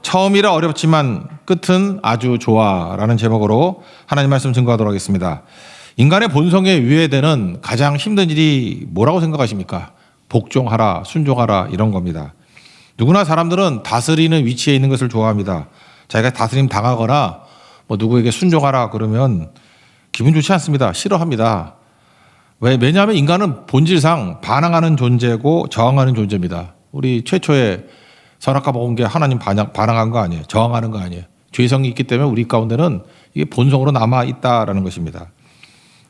처음이라 어렵지만 끝은 아주 좋아라는 제목으로 하나님 말씀 증거하도록 하겠습니다. 인간의 본성에 위배되는 가장 힘든 일이 뭐라고 생각하십니까? 복종하라, 순종하라 이런 겁니다. 누구나 사람들은 다스리는 위치에 있는 것을 좋아합니다. 자기가 다스림 당하거나 뭐 누구에게 순종하라 그러면 기분 좋지 않습니다. 싫어합니다. 왜냐하면 인간은 본질상 반항하는 존재고 저항하는 존재입니다. 우리 최초의 선악과 먹은 게 하나님 반항한 거 아니에요. 저항하는 거 아니에요. 죄성이 있기 때문에 우리 가운데는 이게 본성으로 남아 있다라는 것입니다.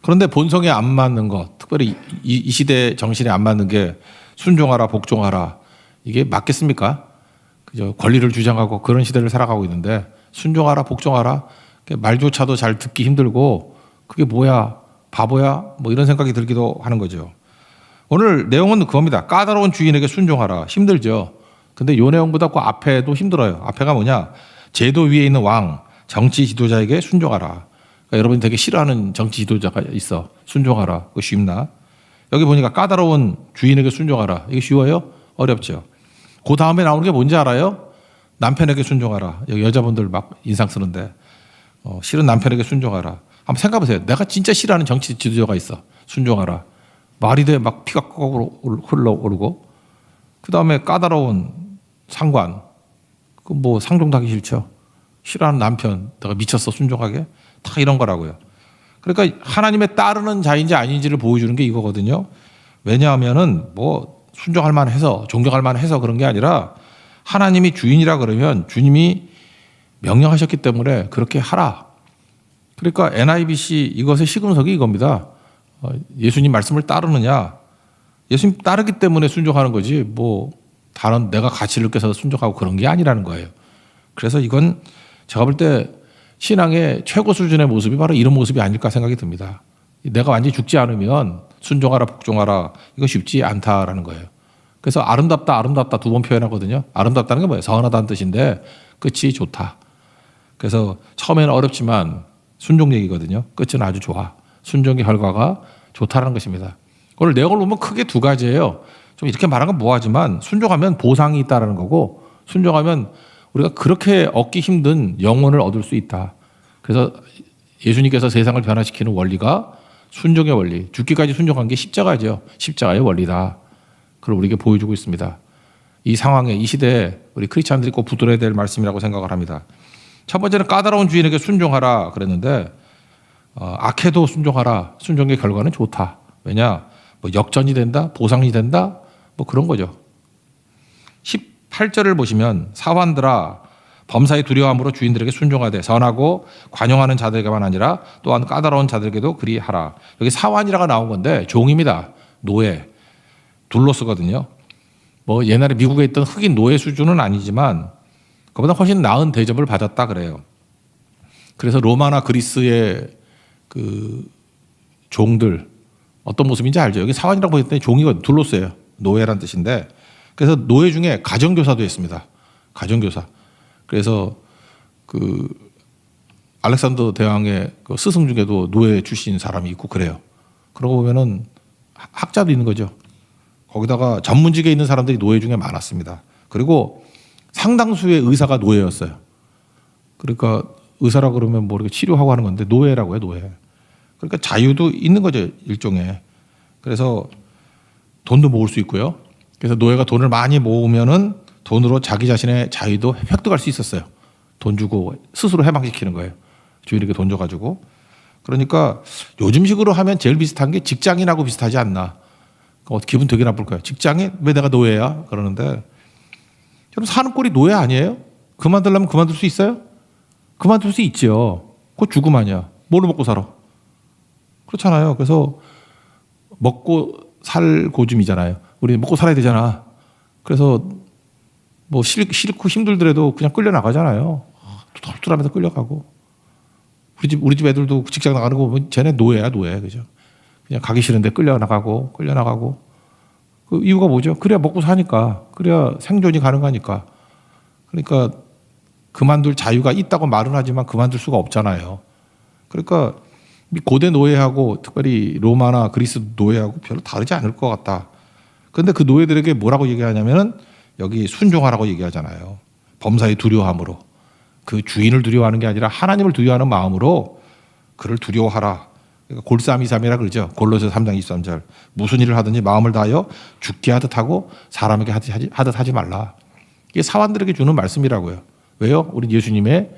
그런데 본성에 안 맞는 것, 특별히 이 시대 정신에 안 맞는 게 순종하라, 복종하라 이게 맞겠습니까? 그저 권리를 주장하고 그런 시대를 살아가고 있는데 순종하라, 복종하라 말조차도 잘 듣기 힘들고 그게 뭐야, 바보야, 뭐 이런 생각이 들기도 하는 거죠. 오늘 내용은 그겁니다. 까다로운 주인에게 순종하라. 힘들죠. 근데 이 내용보다 그 앞에도 힘들어요. 앞에가 뭐냐? 제도 위에 있는 왕, 정치 지도자에게 순종하라. 그러니까 여러분이 되게 싫어하는 정치 지도자가 있어. 순종하라. 그거 쉽나? 여기 보니까 까다로운 주인에게 순종하라. 이게 쉬워요? 어렵죠. 그 다음에 나오는 게 뭔지 알아요? 남편에게 순종하라. 여기 여자분들 막 인상 쓰는데 싫은 남편에게 순종하라. 한번 생각해 보세요. 내가 진짜 싫어하는 정치 지도자가 있어. 순종하라. 말이 돼 막 피가 거꾸로 흘러오르고 그 다음에 까다로운 상관, 그 뭐 상종하기 싫죠. 싫어하는 남편, 내가 미쳤어 순종하게 다 이런 거라고요. 그러니까 하나님의 따르는 자인지 아닌지를 보여주는 게 이거거든요. 왜냐하면은 뭐 순종할 만해서 존경할 만해서 그런 게 아니라 하나님이 주인이라 그러면 주님이 명령하셨기 때문에 그렇게 하라. 그러니까 NIBC 이것의 시금석이 이겁니다. 예수님 말씀을 따르느냐? 예수님 따르기 때문에 순종하는 거지 뭐 다른 내가 가치를 껴서 순종하고 그런 게 아니라는 거예요. 그래서 이건 제가 볼 때 신앙의 최고 수준의 모습이 바로 이런 모습이 아닐까 생각이 듭니다. 내가 완전히 죽지 않으면 순종하라, 복종하라 이거 쉽지 않다라는 거예요. 그래서 아름답다, 아름답다 두 번 표현하거든요. 아름답다는 게 뭐예요? 선하다는 뜻인데 끝이 좋다. 그래서 처음에는 어렵지만 순종 얘기거든요. 끝은 아주 좋아. 순종의 결과가 좋다라는 것입니다. 오늘 내용을 보면 크게 두 가지예요. 좀 이렇게 말하는 건 뭐하지만 순종하면 보상이 있다라는 거고 순종하면 우리가 그렇게 얻기 힘든 영혼을 얻을 수 있다. 그래서 예수님께서 세상을 변화시키는 원리가 순종의 원리, 죽기까지 순종한 게 십자가죠. 십자가의 원리다. 그걸 우리에게 보여주고 있습니다. 이 상황에 이 시대에 우리 크리스찬들이 꼭 붙들어야 될 말씀이라고 생각을 합니다. 첫 번째는 까다로운 주인에게 순종하라 그랬는데 악해도 순종하라. 순종의 결과는 좋다. 왜냐? 뭐 역전이 된다, 보상이 된다, 뭐 그런 거죠. 18절을 보시면 사환들아 범사의 두려움으로 주인들에게 순종하되 선하고 관용하는 자들에게만 아니라 또한 까다로운 자들에게도 그리하라. 여기 사환이라가 나온 건데 종입니다. 노예, 둘로스거든요. 뭐 옛날에 미국에 있던 흑인 노예 수준은 아니지만 그보다 훨씬 나은 대접을 받았다 그래요. 그래서 로마나 그리스의 그 종들 어떤 모습인지 알죠? 여기 사환이라고 했더니 종이거든요. 둘로스예요. 노예란 뜻인데 그래서 노예 중에 가정교사도 있습니다. 가정교사. 그래서 그 알렉산더 대왕의 그 스승 중에도 노예 출신 사람이 있고 그래요. 그러고 보면은 학자도 있는 거죠. 거기다가 전문직에 있는 사람들이 노예 중에 많았습니다. 그리고 상당수의 의사가 노예였어요. 그러니까 의사라 그러면 뭐 이렇게 치료하고 하는 건데 노예라고 해요, 노예. 그러니까 자유도 있는 거죠, 일종의. 그래서 돈도 모을 수 있고요. 그래서 노예가 돈을 많이 모으면은 돈으로 자기 자신의 자유도 획득할 수 있었어요. 돈 주고 스스로 해방시키는 거예요. 주인에게 돈 줘가지고. 그러니까 요즘식으로 하면 제일 비슷한 게 직장인하고 비슷하지 않나. 기분 되게 나쁠 거예요. 직장인? 왜 내가 노예야? 그러는데 여러분 사는 꼴이 노예 아니에요? 그만두려면 그만둘 수 있어요? 그만둘 수 있죠. 그거 죽음 아니야. 뭘로 먹고 살아? 그렇잖아요. 그래서 먹고 살고즘이잖아요. 우리 먹고 살아야 되잖아. 그래서 뭐 싫고 힘들더라도 그냥 끌려나가잖아요. 털털하면서 끌려가고. 우리 집 애들도 직장 나가는 거 보면 쟤네 노예야, 노예. 그죠? 그냥 가기 싫은데 끌려나가고. 그 이유가 뭐죠? 그래야 먹고 사니까. 그래야 생존이 가능하니까. 그러니까 그만둘 자유가 있다고 말은 하지만 그만둘 수가 없잖아요. 그러니까 고대 노예하고 특별히 로마나 그리스 노예하고 별로 다르지 않을 것 같다. 그런데 그 노예들에게 뭐라고 얘기하냐면은 여기 순종하라고 얘기하잖아요. 범사에 두려워함으로, 그 주인을 두려워하는 게 아니라 하나님을 두려워하는 마음으로 그를 두려워하라. 그러니까 골삼이삼이라 그러죠. 골로새 3장 23절. 무슨 일을 하든지 마음을 다하여 죽게 하듯 하고 사람에게 하듯 하지 말라. 이게 사환들에게 주는 말씀이라고요. 왜요? 우리 예수님의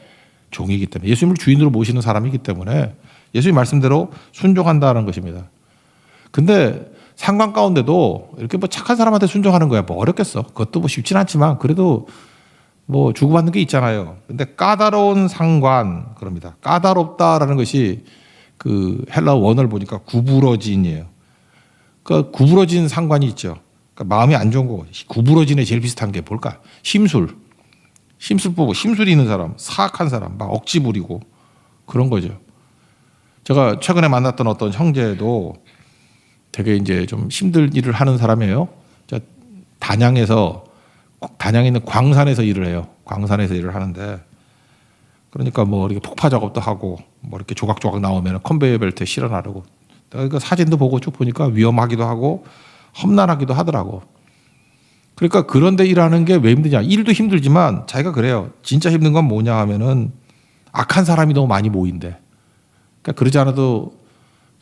종이기 때문에, 예수님을 주인으로 모시는 사람이기 때문에 예수님 말씀대로 순종한다는 것입니다. 근데 상관 가운데도 이렇게 뭐 착한 사람한테 순종하는 거야 뭐 어렵겠어. 그것도 뭐 쉽진 않지만 그래도 뭐 주고받는 게 있잖아요. 근데 까다로운 상관, 그럽니다. 까다롭다라는 것이 그 헬라 원어를 보니까 구부러진이에요. 그러니까 구부러진 상관이 있죠. 그러니까 마음이 안 좋은 거. 구부러진에 제일 비슷한 게 뭘까? 심술 보고 심술이 있는 사람, 사악한 사람, 막 억지 부리고 그런 거죠. 제가 최근에 만났던 어떤 형제도 되게 이제 좀 힘들 일을 하는 사람이에요. 단양에 있는 광산에서 일을 해요. 광산에서 일을 하는데, 그러니까 뭐 이렇게 폭파 작업도 하고 뭐 이렇게 조각조각 나오면 컨베이어 벨트에 실어 나르고, 그러니까 사진도 보고 쭉 보니까 위험하기도 하고 험난하기도 하더라고. 그러니까 그런데 일하는 게 왜 힘드냐? 일도 힘들지만 자기가 그래요. 진짜 힘든 건 뭐냐 하면은 악한 사람이 너무 많이 모인대. 그러니까 그러지 않아도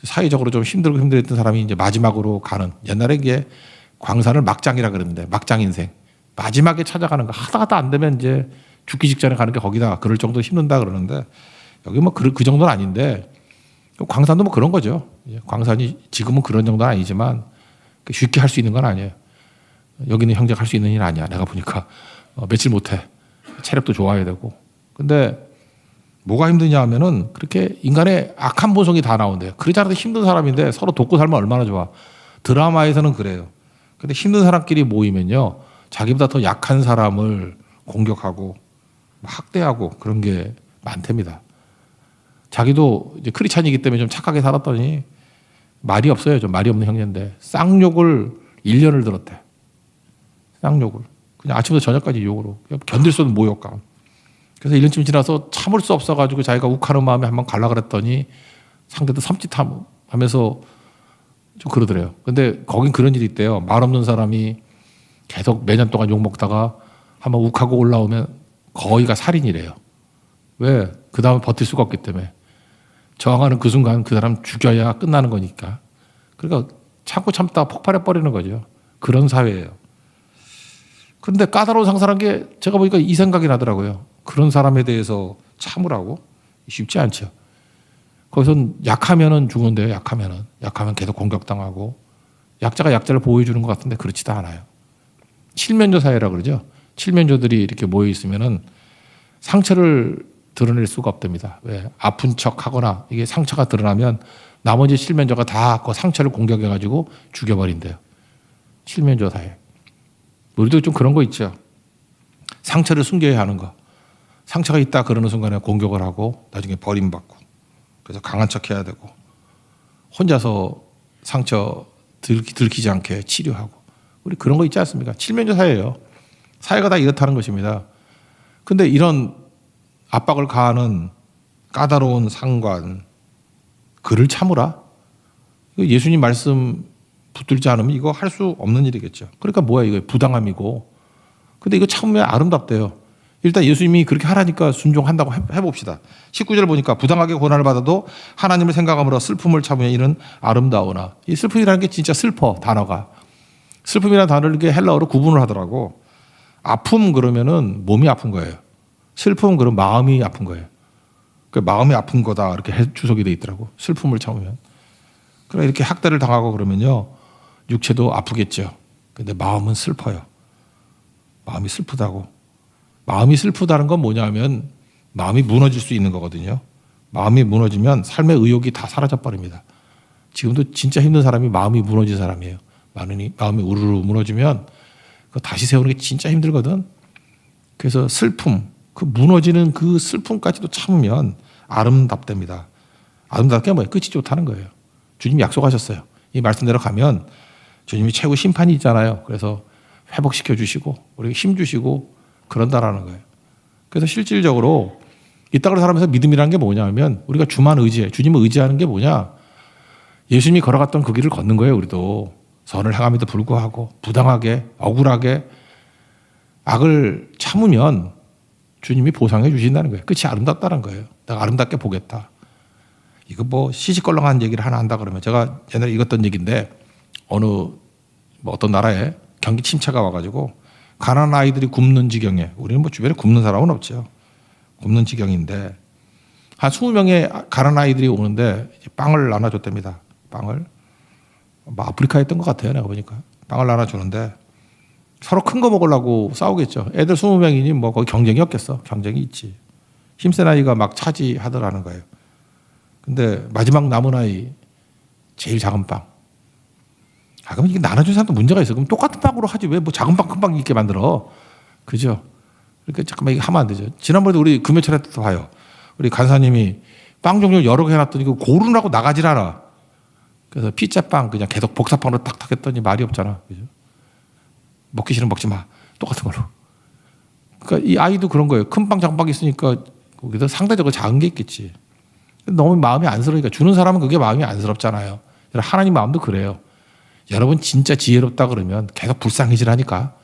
사회적으로 좀 힘들고 힘들었던 사람이 이제 마지막으로 가는, 옛날에 이게 광산을 막장이라 그러는데, 막장 인생. 마지막에 찾아가는 거 하다 안 되면 이제 죽기 직전에 가는 게 거기다. 그럴 정도 힘든다 그러는데, 여기 뭐 그 정도는 아닌데, 광산도 뭐 그런 거죠. 광산이 지금은 그런 정도는 아니지만 쉽게 할 수 있는 건 아니에요. 여기는 형제가 할 수 있는 일 아니야. 내가 보니까 며칠 못해. 체력도 좋아야 되고. 근데 뭐가 힘드냐 하면은 그렇게 인간의 악한 본성이 다 나온대요. 그러지 않아도 힘든 사람인데 서로 돕고 살면 얼마나 좋아. 드라마에서는 그래요. 근데 힘든 사람끼리 모이면요, 자기보다 더 약한 사람을 공격하고 학대하고 그런 게 많답니다. 자기도 이제 크리스찬이기 때문에 좀 착하게 살았더니 말이 없어요. 좀 말이 없는 형제인데 쌍욕을 1년을 들었대. 쌍욕을. 그냥 아침부터 저녁까지 욕으로. 견딜 수 없는 모욕감. 그래서 1년쯤 지나서 참을 수 없어가지고 자기가 욱하는 마음에 한번 갈라 그랬더니 상대도 섬찟하면서 좀 그러더래요. 근데 거긴 그런 일이 있대요. 말 없는 사람이 계속 몇 년 동안 욕 먹다가 한번 욱하고 올라오면 거의가 살인이래요. 왜? 그 다음에 버틸 수가 없기 때문에. 저항하는 그 순간 그 사람 죽여야 끝나는 거니까. 그러니까 참고 참다가 폭발해 버리는 거죠. 그런 사회예요. 그런데 까다로운 상사라는 게 제가 보니까 이 생각이 나더라고요. 그런 사람에 대해서 참으라고? 쉽지 않죠. 거기선 약하면은 죽는데요. 약하면 계속 공격당하고, 약자가 약자를 보호해주는 것 같은데 그렇지도 않아요. 칠면조 사회라 그러죠. 칠면조들이 이렇게 모여 있으면은 상처를 드러낼 수가 없답니다. 왜? 아픈 척 하거나 이게 상처가 드러나면 나머지 칠면조가 다 그 상처를 공격해가지고 죽여버린대요. 칠면조 사회. 우리도 좀 그런 거 있죠. 상처를 숨겨야 하는 거. 상처가 있다 그러는 순간에 공격을 하고 나중에 버림받고, 그래서 강한 척 해야 되고, 혼자서 상처 들키지 않게 치료하고, 우리 그런 거 있지 않습니까? 칠면조 사회예요. 사회가 다 이렇다는 것입니다. 근데 이런 압박을 가하는 까다로운 상관, 그를 참으라? 예수님 말씀 붙들지 않으면 이거 할 수 없는 일이겠죠. 그러니까 뭐야, 이거 부당함이고. 근데 이거 참으면 아름답대요. 일단 예수님이 그렇게 하라니까 순종한다고 해봅시다. 19절 보니까 부당하게 고난을 받아도 하나님을 생각함으로 슬픔을 참으면 이는 아름다우나. 이 슬픔이라는 게 진짜 슬퍼, 단어가. 슬픔이라는 단어를 이렇게 헬라어로 구분을 하더라고. 아픔 그러면은 몸이 아픈 거예요. 슬픔 그러면 마음이 아픈 거예요. 그 마음이 아픈 거다 이렇게 주석이 돼 있더라고. 슬픔을 참으면. 그래 이렇게 학대를 당하고 그러면요, 육체도 아프겠죠. 근데 마음은 슬퍼요. 마음이 슬프다고. 마음이 슬프다는 건 뭐냐면 마음이 무너질 수 있는 거거든요. 마음이 무너지면 삶의 의욕이 다 사라져 버립니다. 지금도 진짜 힘든 사람이 마음이 무너진 사람이에요. 마음이 우르르 무너지면 그거 다시 세우는 게 진짜 힘들거든. 그래서 슬픔, 그 무너지는 그 슬픔까지도 참으면 아름답답니다. 아름답게 뭐예요? 끝이 좋다는 거예요. 주님이 약속하셨어요. 이 말씀대로 가면 주님이 최고 심판이 있잖아요. 그래서 회복시켜 주시고 우리에게 힘 주시고 그런다라는 거예요. 그래서 실질적으로 이 땅을 살아가면서 믿음이라는 게 뭐냐면 우리가 주만 의지해, 주님을 의지하는 게 뭐냐? 예수님이 걸어갔던 그 길을 걷는 거예요. 우리도 선을 행함에도 불구하고 부당하게 억울하게 악을 참으면 주님이 보상해 주신다는 거예요. 끝이 아름답다는 거예요. 내가 아름답게 보겠다. 이거 뭐 시시껄렁한 얘기를 하나 한다 그러면 제가 옛날에 읽었던 얘기인데 어느 뭐 어떤 나라에 경기 침체가 와가지고 가난한 아이들이 굶는 지경에 우리는 뭐 주변에 굶는 사람은 없죠. 굶는 지경인데 한 20명의 가난한 아이들이 오는데 빵을 나눠줬답니다. 빵을. 뭐 아프리카에 있던 것 같아요. 내가 보니까. 빵을 나눠주는데 서로 큰 거 먹으려고 싸우겠죠. 애들 20명이니 뭐 거기 경쟁이 없겠어. 경쟁이 있지. 힘센 아이가 막 차지하더라는 거예요. 근데 마지막 남은 아이 제일 작은 빵. 아, 그럼 이게 나눠준 사람도 문제가 있어. 그럼 똑같은 빵으로 하지. 왜 뭐 작은 빵, 큰 빵 있게 만들어. 그죠? 그러니까 잠깐만 이거 하면 안 되죠. 지난번에도 우리 금요철에 또 봐요. 우리 간사님이 빵 종류 여러 개 해놨더니 그 고르라고 나가질 않아. 그래서 피자빵 그냥 계속 복사빵으로 탁탁 했더니 말이 없잖아. 그죠? 먹기 싫으면 먹지 마. 똑같은 걸로. 그러니까 이 아이도 그런 거예요. 큰 빵, 작은 빵 있으니까 거기서 상대적으로 작은 게 있겠지. 너무 마음이 안쓰러우니까 주는 사람은 그게 마음이 안쓰럽잖아요. 하나님 마음도 그래요. 여러분 진짜 지혜롭다 그러면 계속 불쌍해질 하니까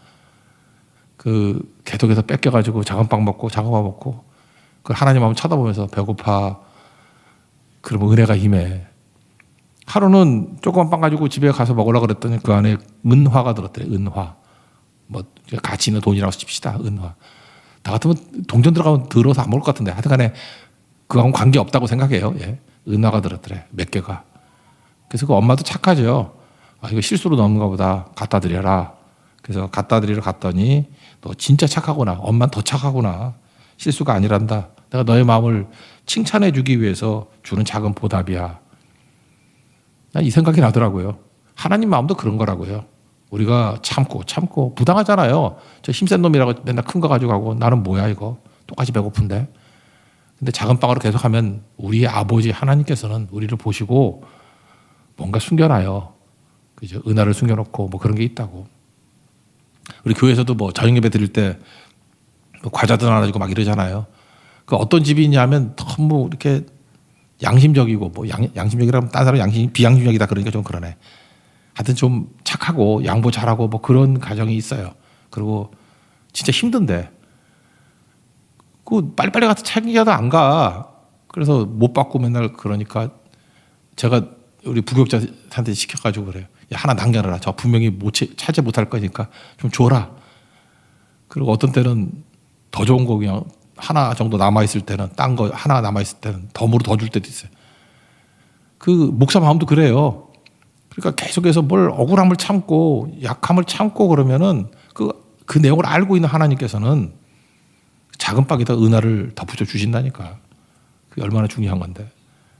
계속해서 뺏겨가지고 작은 빵 먹고 작은 거 먹고 그 하나님 마음 쳐다보면서 배고파. 그러면 은혜가 임해. 하루는 조그만 빵 가지고 집에 가서 먹으려고 그랬더니 그 안에 은화가 들었대. 은화. 뭐 가치 있는 돈이라고 칩시다. 은화. 나 같으면 동전 들어가면 들어서 안 먹을 것 같은데 하여튼 간에 그거하고는 관계 없다고 생각해요. 예. 은화가 들었더래. 몇 개가. 그래서 그 엄마도 착하죠. 아, 이거 실수로 넣는가 보다. 갖다 드려라. 그래서 갖다 드리러 갔더니 너 진짜 착하구나. 엄마는 더 착하구나. 실수가 아니란다. 내가 너의 마음을 칭찬해 주기 위해서 주는 작은 보답이야. 난 이 생각이 나더라고요. 하나님 마음도 그런 거라고요. 우리가 참고 부당하잖아요. 저 힘센 놈이라고 맨날 큰 거 가지고 가고 나는 뭐야 이거. 똑같이 배고픈데. 근데 작은 빵으로 계속하면 우리의 아버지 하나님께서는 우리를 보시고 뭔가 숨겨놔요. 그죠? 은하를 숨겨놓고 뭐 그런 게 있다고. 우리 교회에서도 뭐 저녁 예배 드릴 때 뭐 과자도 나눠주고 막 이러잖아요. 그 어떤 집이 있냐면 너무 이렇게 양심적이고 뭐 양심적이라면 딴 사람 비양심적이다 그러니까 좀 그러네. 하여튼 좀 착하고 양보 잘하고 뭐 그런 가정이 있어요. 그리고 진짜 힘든데 그 빨리빨리 가서 챙기자도 안 가. 그래서 못 받고 맨날 그러니까 제가 우리 부교육자한테 시켜가지고 그래요. 야, 하나 남겨놔라. 저 분명히 차지 못할 거니까 좀 줘라. 그리고 어떤 때는 더 좋은 거 그냥 하나 정도 남아있을 때는 딴 거 하나 남아있을 때는 덤으로 더 줄 때도 있어요. 그 목사 마음도 그래요. 그러니까 계속해서 뭘 억울함을 참고 약함을 참고 그러면은 그 내용을 알고 있는 하나님께서는 작은 빵에다 은하를 덧붙여 주신다니까. 그게 얼마나 중요한 건데.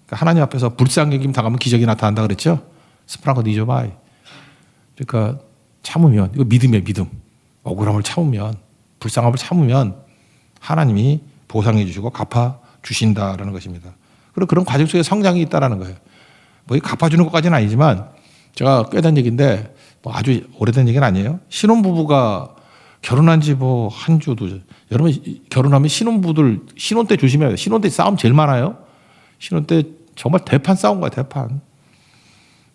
그러니까 하나님 앞에서 불쌍히 여김 당하면 기적이 나타난다 그랬죠. 스프랑거 니조바이. 그러니까 참으면 이거 믿음이에요. 믿음. 억울함을 참으면 불쌍함을 참으면 하나님이 보상해 주시고 갚아 주신다라는 것입니다. 그리고 그런 과정 속에 성장이 있다라는 거예요. 뭐 갚아주는 것까지는 아니지만 제가 꽤 된 얘기인데 뭐 아주 오래된 얘기는 아니에요. 신혼부부가 결혼한 지 뭐 한 주, 두 주. 여러분 결혼하면 신혼 때 조심해야 돼요. 신혼 때 싸움 제일 많아요. 신혼 때 정말 대판 싸운 거야, 대판.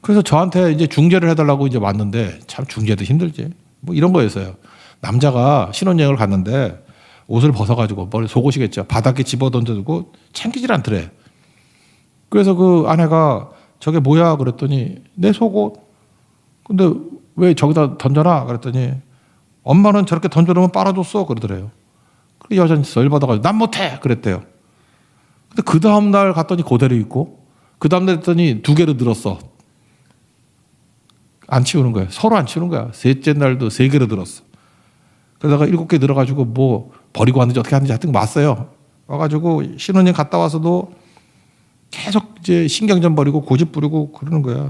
그래서 저한테 이제 중재를 해달라고 이제 왔는데 참 중재도 힘들지. 뭐 이런 거였어요. 남자가 신혼여행을 갔는데 옷을 벗어가지고 머리 속옷이겠죠. 바닥에 집어 던져두고 챙기질 않더래. 그래서 그 아내가 저게 뭐야 그랬더니 내 속옷. 근데 왜 저기다 던져놔 그랬더니 엄마는 저렇게 던져놓으면 빨아줬어 그러더래요. 그 여자는 열받아가지고 난 못해 그랬대요. 근데 그 다음날 갔더니 그대로 입고 그 다음날 했더니 2개로 늘었어. 안 치우는 거야. 서로 안 치우는 거야. 셋째 날도 3개로 늘었어. 그러다가 7개 늘어가지고 뭐 버리고 왔는지 어떻게 하는지 하여튼 왔어요. 와가지고 신혼여행 갔다 와서도 계속 이제 신경전 버리고 고집 부리고 그러는 거야.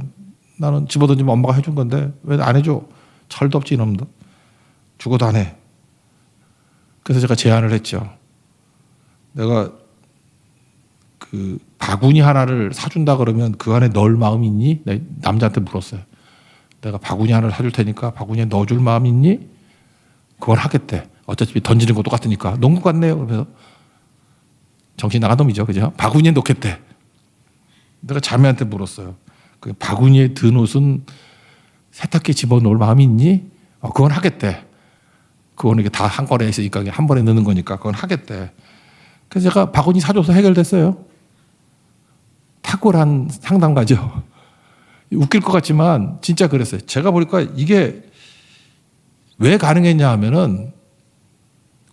나는 집어던지면 엄마가 해준 건데 왜 안 해줘? 철도 없지 이놈도. 죽어도 안 해. 그래서 제가 제안을 했죠. 내가 그 바구니 하나를 사준다 그러면 그 안에 넣을 마음이 있니? 남자한테 물었어요. 내가 바구니 하나를 사줄 테니까 바구니에 넣어줄 마음이 있니? 그걸 하겠대. 어차피 던지는 거 똑같으니까. 농구 같네요. 그러면서 정신 나간 놈이죠. 그죠? 바구니에 넣겠대. 내가 자매한테 물었어요. 그 바구니에 든 옷은 세탁기에 집어넣을 마음이 있니? 그건 하겠대. 그거는 이게 다 한 건에 있으니까 한 번에 넣는 거니까 그건 하겠대. 그래서 제가 바구니 사줘서 해결됐어요. 탁월한 상담가죠. 웃길 것 같지만 진짜 그랬어요. 제가 보니까 이게 왜 가능했냐 하면은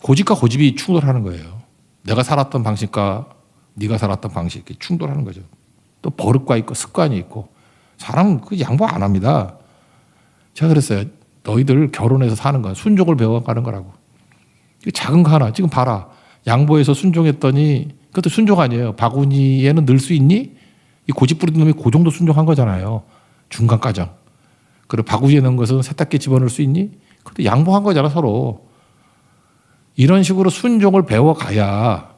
고집과 고집이 충돌하는 거예요. 내가 살았던 방식과 네가 살았던 방식이 충돌하는 거죠. 또 버릇과 있고 습관이 있고 사람은 그 양보 안 합니다. 제가 그랬어요. 너희들 결혼해서 사는 건 순종을 배워가는 거라고. 작은 거 하나 지금 봐라. 양보해서 순종했더니 그것도 순종 아니에요. 바구니에는 넣을 수 있니? 이 고집 부리는 놈이 그 정도 순종한 거잖아요. 중간 과정. 그리고 바구니에 넣은 것은 세탁기에 집어넣을 수 있니? 그것도 양보한 거잖아 서로. 이런 식으로 순종을 배워가야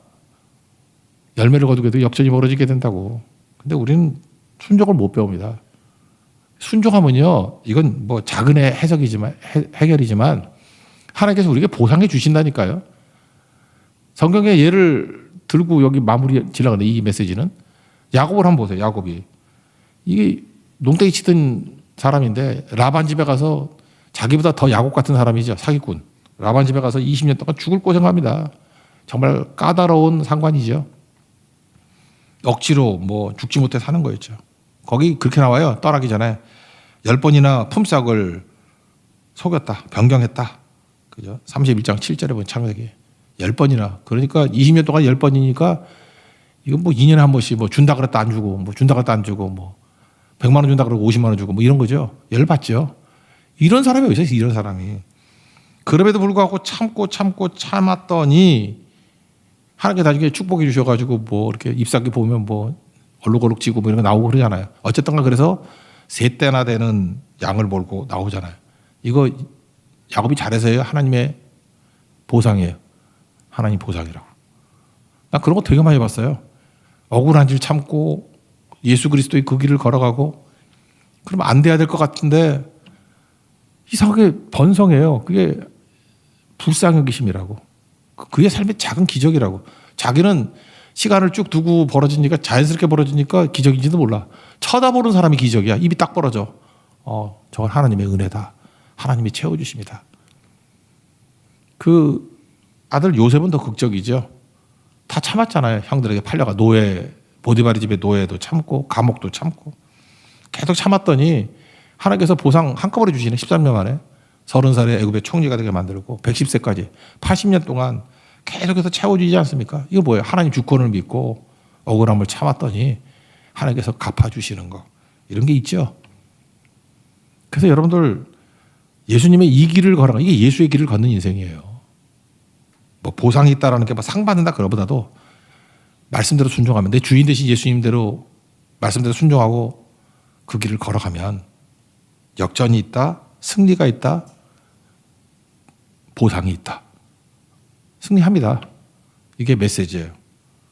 열매를 거두게도 역전이 벌어지게 된다고. 근데 우리는 순종을 못 배웁니다. 순종하면요, 이건 뭐 작은 해석이지만 해결이지만 하나님께서 우리에게 보상해 주신다니까요. 성경의 예를 들고 여기 마무리 지나가는 이 메시지는 야곱을 한번 보세요. 야곱이 이게 농땡이 치던 사람인데 라반 집에 가서 자기보다 더 야곱 같은 사람이죠. 사기꾼. 라반 집에 가서 20년 동안 죽을 고생합니다. 정말 까다로운 상관이죠. 억지로 뭐 죽지 못해 사는 거였죠. 거기 그렇게 나와요. 떠나기 전에 10번이나 품삯을 속였다. 변경했다. 그죠? 31장 7절에 보면 창세기 10번이나. 그러니까 20년 동안 10번이니까 이건 뭐 2년에 한 번씩 뭐 준다 그랬다 안 주고 뭐 준다 그랬다 안 주고 뭐 100만 원 준다 그러고 50만 원 주고 뭐 이런 거죠. 열받죠. 이런 사람이 어디 있어요? 이런 사람이. 그럼에도 불구하고 참고 참았더니 하나님께 나중에 축복해 주셔가지고 뭐 이렇게 잎사귀 보면 뭐 얼룩얼룩 지고 뭐 이런 거 나오고 그러잖아요. 어쨌든가 그래서 세 때나 되는 양을 몰고 나오잖아요. 이거 야곱이 잘해서요. 하나님의 보상이에요. 하나님 보상이라고. 난 그런 거 되게 많이 봤어요. 억울한 일 참고 예수 그리스도의 그 길을 걸어가고 그러면 안 돼야 될 것 같은데 이상하게 번성해요. 그게 불쌍여기심이라고. 그의 삶의 작은 기적이라고. 자기는 시간을 쭉 두고 벌어지니까 자연스럽게 벌어지니까 기적인지도 몰라. 쳐다보는 사람이 기적이야. 입이 딱 벌어져. 저건 하나님의 은혜다. 하나님이 채워주십니다. 그 아들 요셉은 더 극적이죠. 다 참았잖아요. 형들에게 팔려가 노예, 보디바리 집의 노예도 참고 감옥도 참고 계속 참았더니 하나님께서 보상 한꺼번에 주시네. 13년 만에 30살에 애굽의 총리가 되게 만들고 110세까지 80년 동안 계속해서 채워주지 않습니까? 이거 뭐예요? 하나님 주권을 믿고 억울함을 참았더니 하나님께서 갚아주시는 거. 이런 게 있죠. 그래서 여러분들 예수님의 이 길을 걸어가. 이게 예수의 길을 걷는 인생이에요. 뭐 보상이 있다라는 게 뭐 상 받는다 그러보다도 말씀대로 순종하면 내 주인 되신 예수님대로 말씀대로 순종하고 그 길을 걸어가면 역전이 있다. 승리가 있다. 보상이 있다. 승리합니다. 이게 메시지예요.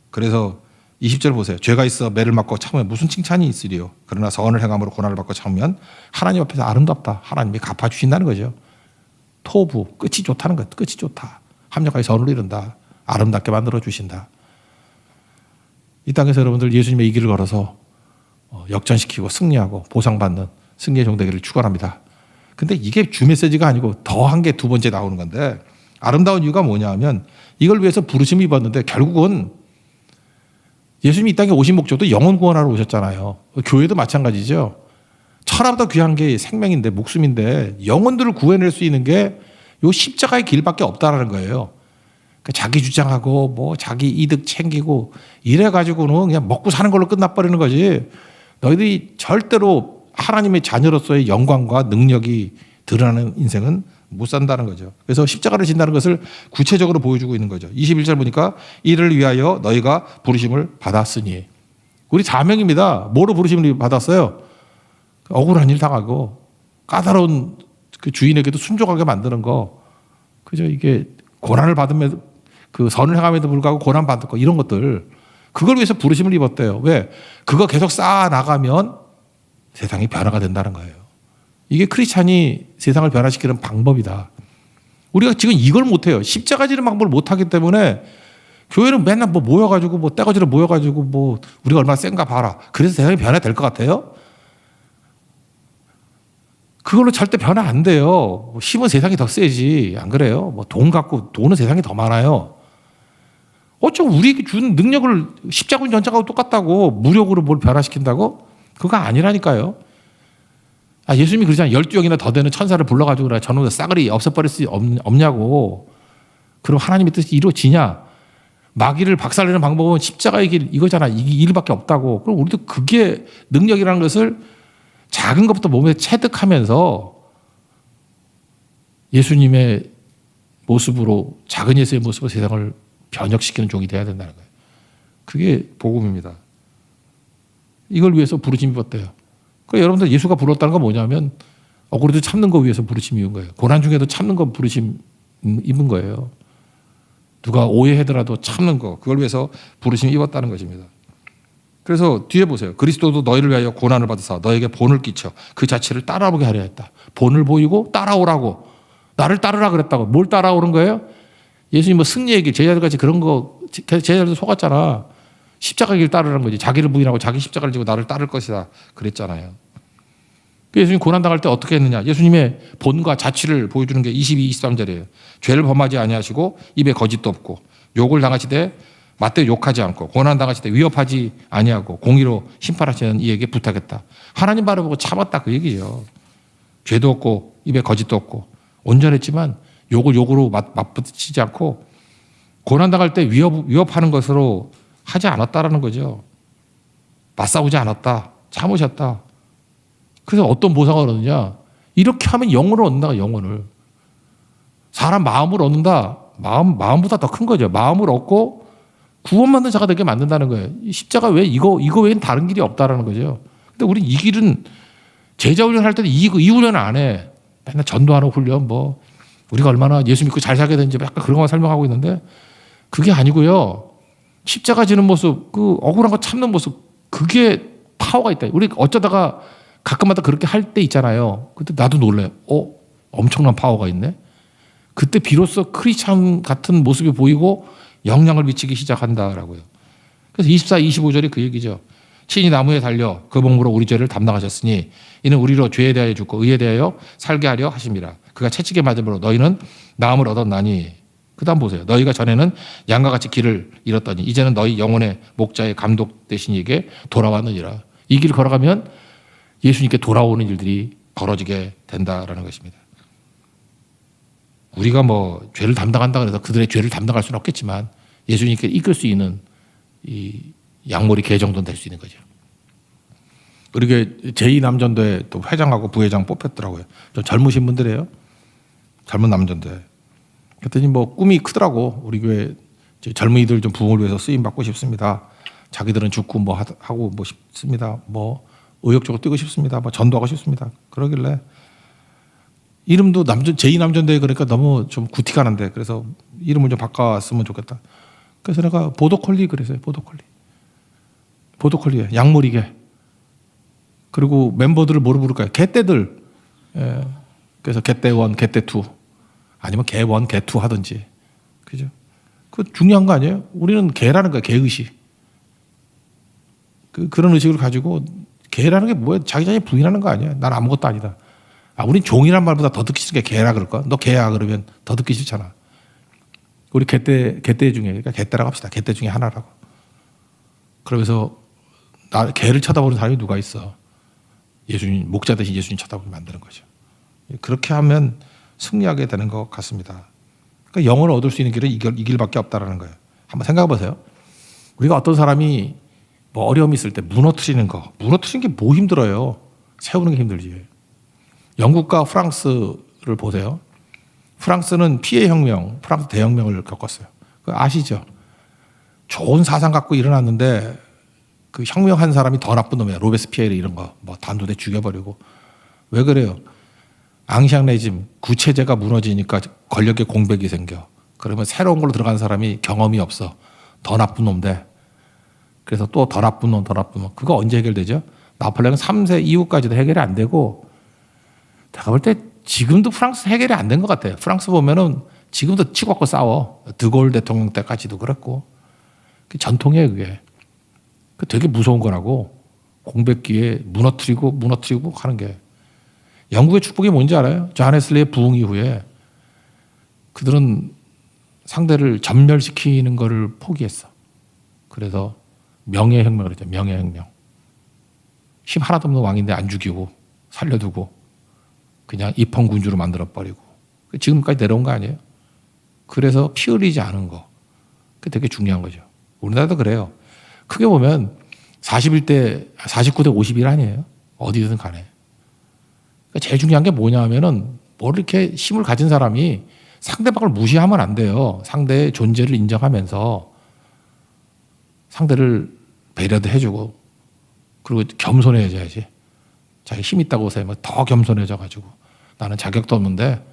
그래서 20절 보세요. 죄가 있어 매를 맞고 참으면 무슨 칭찬이 있으리요. 그러나 선을 행함으로 고난을 받고 참으면 하나님 앞에서 아름답다. 하나님이 갚아주신다는 거죠. 토부, 끝이 좋다는 거예요. 끝이 좋다. 합력하여 선을 이룬다. 아름답게 만들어주신다. 이 땅에서 여러분들 예수님의 이 길을 걸어서 역전시키고 승리하고 보상받는 승리의 종되기를 축원합니다. 근데 이게 주 메시지가 아니고 더한 게 두 번째 나오는 건데 아름다운 이유가 뭐냐 하면 이걸 위해서 부르심을 입었는데 결국은 예수님이 이 땅에 오신 목적도 영혼 구원하러 오셨잖아요. 교회도 마찬가지죠. 천하보다 귀한 게 생명인데 목숨인데 영혼들을 구해낼 수 있는 게 요 십자가의 길밖에 없다라는 거예요. 그러니까 자기 주장하고 뭐 자기 이득 챙기고 이래가지고는 그냥 먹고 사는 걸로 끝나버리는 거지. 너희들이 절대로 하나님의 자녀로서의 영광과 능력이 드러나는 인생은 못 산다는 거죠. 그래서 십자가를 진다는 것을 구체적으로 보여주고 있는 거죠. 21절 보니까 이를 위하여 너희가 부르심을 받았으니. 우리 사명입니다. 뭐로 부르심을 받았어요? 억울한 일 당하고 까다로운 그 주인에게도 순종하게 만드는 거. 그죠? 이게 고난을 받으면 그 선을 행함에도 불구하고 고난 받을 거 이런 것들. 그걸 위해서 부르심을 입었대요. 왜? 그거 계속 쌓아 나가면 세상이 변화가 된다는 거예요. 이게 크리스찬이 세상을 변화시키는 방법이다. 우리가 지금 이걸 못해요. 십자가 지는 방법을 못하기 때문에 교회는 맨날 뭐 모여가지고 뭐 떼거지로 모여가지고 뭐 우리가 얼마나 센가 봐라. 그래서 세상이 변화될 것 같아요? 그걸로 절대 변화 안 돼요. 뭐 힘은 세상이 더 세지. 안 그래요? 뭐 돈 갖고 돈은 세상이 더 많아요. 어쩜 우리에게 준 능력을 십자군 전쟁하고 똑같다고 무력으로 뭘 변화시킨다고? 그거 아니라니까요. 예수님이 그러잖아요. 12영이나 더 되는 천사를 불러가지고 그래. 저놈의 싸그리 없애버릴 수 없냐고. 그럼 하나님의 뜻이 이루어지냐? 마귀를 박살내는 방법은 십자가의 길 이거잖아. 이 일밖에 없다고. 그럼 우리도 그게 능력이라는 것을 작은 것부터 몸에 체득하면서 예수님의 모습으로 작은 예수의 모습으로 세상을 변혁시키는 종이 돼야 된다는 거예요. 그게 복음입니다. 이걸 위해서 부르심 입었대요. 그러니까 여러분들 예수가 불렀다는 건 뭐냐면 억울해도 참는 거 위해서 부르심 입은 거예요. 고난 중에도 참는 거 부르심 입은 거예요. 누가 오해하더라도 참는 거 그걸 위해서 부르심 입었다는 것입니다. 그래서 뒤에 보세요. 그리스도도 너희를 위하여 고난을 받으사 너에게 본을 끼쳐 그 자체를 따라보게 하려 했다. 본을 보이고 따라오라고. 나를 따르라 그랬다고. 뭘 따라오는 거예요? 예수님 뭐 승리의 길, 제자들같이 그런 거 제자들도 속았잖아. 십자가 길 따르라는 거지. 자기를 부인하고 자기 십자가를 지고 나를 따를 것이다 그랬잖아요. 예수님 고난당할 때 어떻게 했느냐. 예수님의 본과 자취를 보여주는 게 22, 23절이에요. 죄를 범하지 아니하시고 입에 거짓도 없고 욕을 당하시되 맞대 욕하지 않고 고난당하실 때 위협하지 아니하고 공의로 심판하시는 이에게 부탁했다. 하나님 바라보고 참았다 그 얘기죠. 죄도 없고 입에 거짓도 없고 온전했지만 욕을 욕으로 맞붙이지 않고 고난당할 때 위협하는 것으로 하지 않았다라는 거죠. 맞싸우지 않았다. 참으셨다. 그래서 어떤 보상을 얻느냐. 이렇게 하면 영혼을 얻는다. 영혼을. 사람 마음을 얻는다. 마음보다 더 큰 거죠. 마음을 얻고 구원받는 자가 되게 만든다는 거예요. 십자가 왜 이거 외엔 다른 길이 없다라는 거죠. 근데 우리 이 길은 제자 훈련 할 때는 이 훈련을 안 해. 맨날 전도하는 훈련 뭐 우리가 얼마나 예수 믿고 잘 살게 되는지 약간 그런 거 설명하고 있는데 그게 아니고요. 십자가 지는 모습, 그 억울한 거 참는 모습 그게 파워가 있다. 우리 어쩌다가 가끔마다 그렇게 할 때 있잖아요. 그때 나도 놀래요. 엄청난 파워가 있네. 그때 비로소 크리스찬 같은 모습이 보이고 영향을 미치기 시작한다라고요. 그래서 24, 25절이 그 얘기죠. 친히 나무에 달려 그 몸으로 우리 죄를 담당하셨으니 이는 우리로 죄에 대하여 죽고 의에 대하여 살게 하려 하심이라. 그가 채찍에 맞음으로 너희는 나음을 얻었나니. 그 다음 보세요. 너희가 전에는 양과 같이 길을 잃었더니 이제는 너희 영혼의 목자의 감독 되신 이에게 돌아왔느니라. 이 길을 걸어가면 예수님께 돌아오는 일들이 벌어지게 된다라는 것입니다. 우리가 뭐 죄를 담당한다 그래서 그들의 죄를 담당할 수는 없겠지만 예수님께 이끌 수 있는 이 양머리 개 정도는 될 수 있는 거죠. 그리고 제2남전도에 또 회장하고 부회장 뽑혔더라고요. 좀 젊으신 분들이에요. 젊은 남전도에. 그랬더니 뭐 꿈이 크더라고. 우리 교회 젊은이들 좀 부흥을 위해서 쓰임 받고 싶습니다. 자기들은 죽고 뭐 하고 뭐 싶습니다. 뭐 의욕적으로 뛰고 싶습니다. 뭐 전도하고 싶습니다. 그러길래 이름도 제2남전도에 그러니까 너무 좀 구티가 난데 그래서 이름을 좀 바꿨으면 좋겠다. 그래서 내가 보더콜리 그랬어요. 보더콜리에 양머리개. 그리고 멤버들을 뭐로 부를까요? 개떼들. 예. 그래서 개떼1, 개떼2 아니면 개1, 개2 하든지. 그죠? 그 중요한 거 아니에요? 우리는 개라는 거야. 개의식. 그런 의식을 가지고 개라는 게 뭐야? 자기 자신이 부인하는 거 아니야? 난 아무것도 아니다. 우린 종이란 말보다 더 듣기 싫은 게 개라 그럴까? 너 개야 그러면 더 듣기 싫잖아. 우리 개떼 중에 그러니까 개떼라고 합시다. 개떼 중에 하나라고. 그러면서 개를 쳐다보는 사람이 누가 있어? 예수님 목자 대신 예수님 쳐다보게 만드는 거죠. 그렇게 하면 승리하게 되는 것 같습니다. 그러니까 영혼을 얻을 수 있는 길은 이 길밖에 없다라는 거예요. 한번 생각해 보세요. 우리가 어떤 사람이 뭐 어려움이 있을 때 무너뜨리는 게 뭐 힘들어요? 세우는 게 힘들지. 영국과 프랑스를 보세요. 프랑스는 피해 혁명, 프랑스 대혁명을 겪었어요. 아시죠? 좋은 사상 갖고 일어났는데 그 혁명한 사람이 더 나쁜 놈이야. 로베스피에르 이런 거 뭐 단두대 죽여버리고. 왜 그래요? 앙샹레짐 구체제가 무너지니까 권력의 공백이 생겨. 그러면 새로운 걸로 들어간 사람이 경험이 없어. 더 나쁜 놈 돼. 그래서 또 더 나쁜 놈. 그거 언제 해결되죠? 나폴레옹 3세 이후까지도 해결이 안 되고 제가 볼 때 지금도 프랑스 해결이 안 된 것 같아요. 프랑스 보면은 지금도 치고받고 싸워. 드골 대통령 때까지도 그랬고. 그 전통이에요, 그게. 그 되게 무서운 거라고. 공백기에 무너뜨리고 하는 게. 영국의 축복이 뭔지 알아요? 존 웨슬리의 부흥 이후에 그들은 상대를 전멸시키는 것을 포기했어. 그래서 명예혁명을 했죠. 명예혁명. 힘 하나도 없는 왕인데 안 죽이고 살려두고 그냥 입헌군주로 만들어버리고 지금까지 내려온 거 아니에요? 그래서 피 흘리지 않은 거. 그게 되게 중요한 거죠. 우리나라도 그래요. 크게 보면 49대 51 아니에요? 어디든 간에. 그러니까 제일 중요한 게 뭐냐 하면은 뭐 이렇게 힘을 가진 사람이 상대방을 무시하면 안 돼요. 상대의 존재를 인정하면서 상대를 배려도 해주고 그리고 겸손해져야지. 자기 힘 있다고 해서 더 겸손해져가지고 나는 자격도 없는데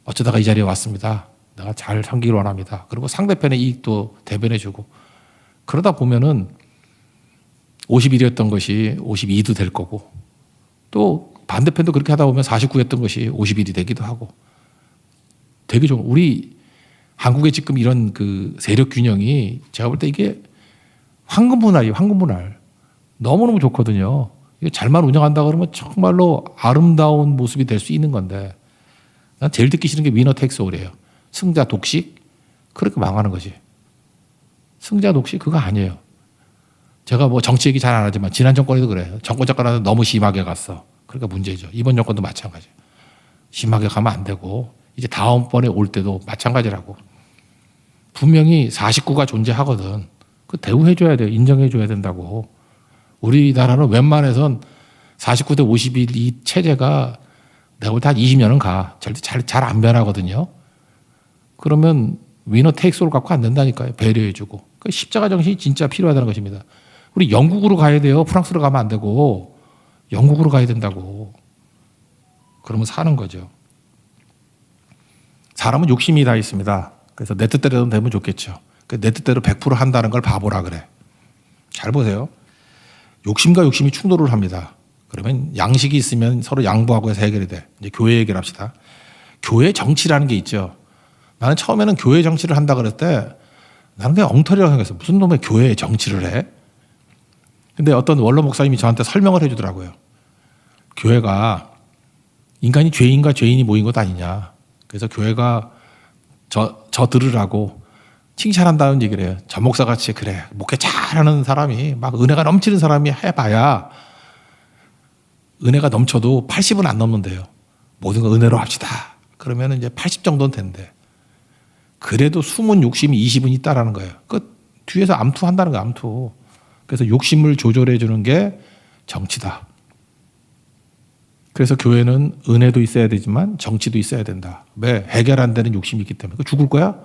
어쩌다가 이 자리에 왔습니다. 내가 잘 섬기길 원합니다. 그리고 상대편의 이익도 대변해주고 그러다 보면은 51이었던 것이 52도 될 거고 또 반대편도 그렇게 하다 보면 49였던 것이 51이 되기도 하고 되게 좋은 우리 한국의 지금 이런 그 세력 균형이 제가 볼 때 이게 황금분할이에요. 황금분할. 너무너무 좋거든요. 이게 잘만 운영한다 그러면 정말로 아름다운 모습이 될 수 있는 건데 난 제일 듣기 싫은 게 위너 텍스 올이에요. 승자 독식? 그렇게 망하는 거지. 승자 독식 그거 아니에요. 제가 뭐 정치 얘기 잘 안 하지만 지난 정권에도 그래요. 정권 잡고 너무 심하게 갔어. 그러니까 문제죠. 이번 정권도 마찬가지예요. 심하게 가면 안 되고 이제 다음번에 올 때도 마찬가지라고. 분명히 49가 존재하거든. 그 대우해줘야 돼요. 인정해줘야 된다고. 우리나라는 웬만해선 49대 51 이 체제가 내가 볼 때 한 20년은 가. 절대 잘 안 변하거든요. 그러면 위너 테이크스를 갖고 안 된다니까요. 배려해주고. 그 십자가 정신이 진짜 필요하다는 것입니다. 우리 영국으로 가야 돼요. 프랑스로 가면 안 되고. 영국으로 가야 된다고. 그러면 사는 거죠. 사람은 욕심이 다 있습니다. 그래서 내 뜻대로 되면 좋겠죠. 내 뜻대로 100% 한다는 걸 바보라 그래. 잘 보세요. 욕심과 욕심이 충돌을 합니다. 그러면 양식이 있으면 서로 양보하고 해서 해결이 돼. 이제 교회 얘기를 합시다. 교회 정치라는 게 있죠. 나는 처음에는 교회 정치를 한다 그랬을 때 나는 그냥 엉터리라고 생각했어. 무슨 놈의 교회 정치를 해? 근데 어떤 원로 목사님이 저한테 설명을 해주더라고요. 교회가 인간이 죄인과 죄인이 모인 것 아니냐. 그래서 교회가 저 들으라고 칭찬한다는 얘기를 해요. 저 목사같이 그래. 목회 잘하는 사람이 막 은혜가 넘치는 사람이 해봐야 은혜가 넘쳐도 80은 안 넘는데요. 모든 거 은혜로 합시다. 그러면 이제 80 정도는 된대. 그래도 숨은 욕심이 20은 있다라는 거예요. 그 뒤에서 암투한다는 거야, 암투. 그래서 욕심을 조절해 주는 게 정치다. 그래서 교회는 은혜도 있어야 되지만 정치도 있어야 된다. 왜? 해결 안 되는 욕심이 있기 때문에. 그거 죽을 거야?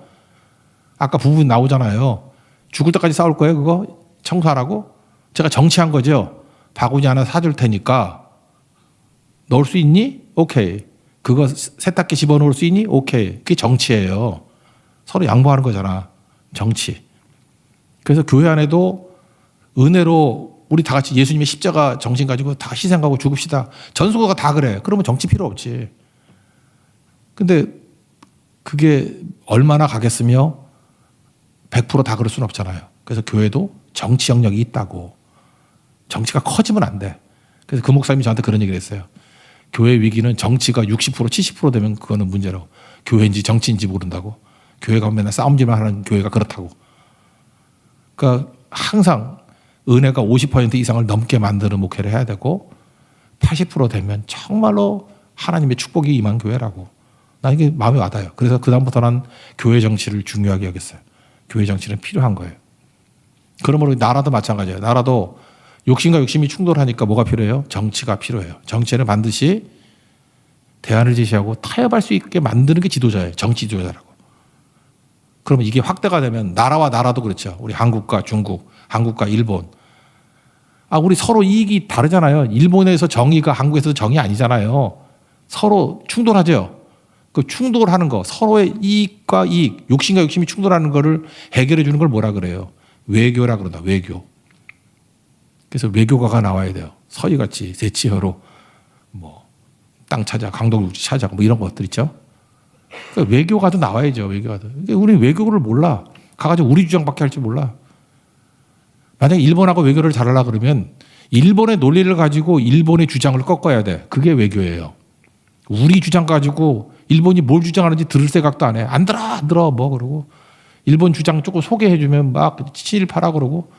아까 부분 나오잖아요. 죽을 때까지 싸울 거예요, 그거? 청소하라고? 제가 정치한 거죠. 바구니 하나 사줄 테니까 넣을 수 있니? 오케이. 그거 세탁기 집어넣을 수 있니? 오케이. 그게 정치예요. 서로 양보하는 거잖아. 정치. 그래서 교회 안에도 은혜로 우리 다 같이 예수님의 십자가 정신 가지고 다 희생하고 죽읍시다. 전수가 다 그래. 그러면 정치 필요 없지. 근데 그게 얼마나 가겠으며 100% 다 그럴 수는 없잖아요. 그래서 교회도 정치 영역이 있다고. 정치가 커지면 안 돼. 그래서 그 목사님이 저한테 그런 얘기를 했어요. 교회 위기는 정치가 60% 70% 되면 그거는 문제라고. 교회인지 정치인지 모른다고. 교회가 맨날 싸움질만 하는 교회가 그렇다고. 그러니까 항상 은혜가 50% 이상을 넘게 만드는 목회를 해야 되고 80% 되면 정말로 하나님의 축복이 임한 교회라고. 나 이게 마음에 와닿아요. 그래서 그다음부터 난 교회 정치를 중요하게 여겼어요. 교회 정치는 필요한 거예요. 그러므로 나라도 마찬가지예요. 나라도 욕심과 욕심이 충돌하니까 뭐가 필요해요? 정치가 필요해요. 정치는 반드시 대안을 제시하고 타협할 수 있게 만드는 게 지도자예요. 정치 지도자라고. 그러면 이게 확대가 되면 나라와 나라도 그렇죠. 우리 한국과 중국, 한국과 일본. 우리 서로 이익이 다르잖아요. 일본에서 정의가 한국에서 정의 아니잖아요. 서로 충돌하죠. 그 충돌하는 거, 서로의 이익과 이익, 욕심과 욕심이 충돌하는 거를 해결해 주는 걸 뭐라 그래요? 외교라 그런다. 외교. 그래서 외교가가 나와야 돼요. 서희같이 대치허로 뭐 땅 찾아, 강동육지 찾아 뭐 이런 것들 있죠. 그러니까 외교가도 나와야죠. 외교가도. 우리 외교를 몰라. 가가지고 우리 주장밖에 할 줄 몰라. 만약에 일본하고 외교를 잘하려고 그러면 일본의 논리를 가지고 일본의 주장을 꺾어야 돼. 그게 외교예요. 우리 주장 가지고 일본이 뭘 주장하는지 들을 생각도 안 해. 안 들어 뭐 그러고 일본 주장 조금 소개해주면 막 친일파라 그러고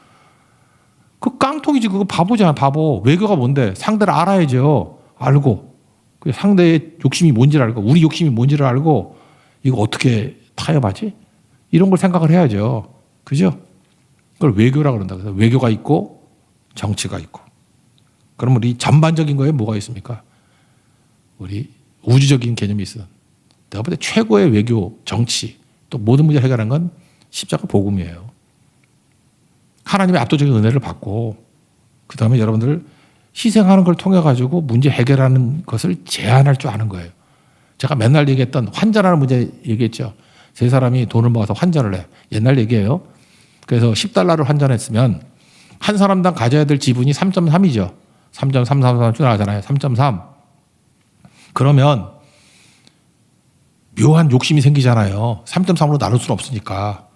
그 깡통이지. 그거 바보잖아 바보. 외교가 뭔데? 상대를 알아야죠. 알고 그 상대의 욕심이 뭔지를 알고 우리 욕심이 뭔지를 알고 이거 어떻게 타협하지? 이런 걸 생각을 해야죠. 그죠? 그걸 외교라고 그런다. 그래서 외교가 있고 정치가 있고. 그럼 우리 전반적인 거에 뭐가 있습니까? 우리 우주적인 개념이 있어. 내가 볼 때 최고의 외교, 정치, 또 모든 문제를 해결하는 건 십자가 복음이에요. 하나님의 압도적인 은혜를 받고 그 다음에 여러분들 희생하는 걸 통해 가지고 문제 해결하는 것을 제한할 줄 아는 거예요. 제가 맨날 얘기했던 환전하는 문제 얘기했죠. 세 사람이 돈을 모아서 환전을 해. 옛날 얘기예요. 그래서 10달러를 환전했으면 한 사람당 가져야 될 지분이 3.3이죠. 3.333 나가잖아요. 3.3. 그러면 묘한 욕심이 생기잖아요. 3.3으로 나눌 수는 없으니까.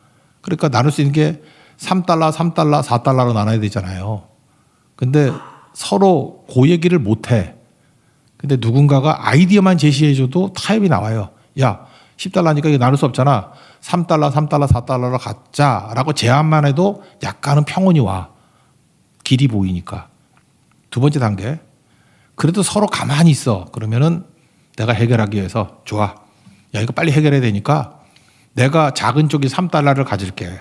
그러니까 나눌 수 있는 게 3달러, 3달러, 4달러로 나눠야 되잖아요. 근데 서로 그 얘기를 못 해. 근데 누군가가 아이디어만 제시해줘도 타협이 나와요. 야, 10달러니까 이거 나눌 수 없잖아. 3달러, 3달러, 4달러로 갖자라고 제안만 해도 약간은 평온이 와. 길이 보이니까. 두 번째 단계. 그래도 서로 가만히 있어. 그러면은 내가 해결하기 위해서 좋아. 야, 이거 빨리 해결해야 되니까 내가 작은 쪽이 3달러를 가질게.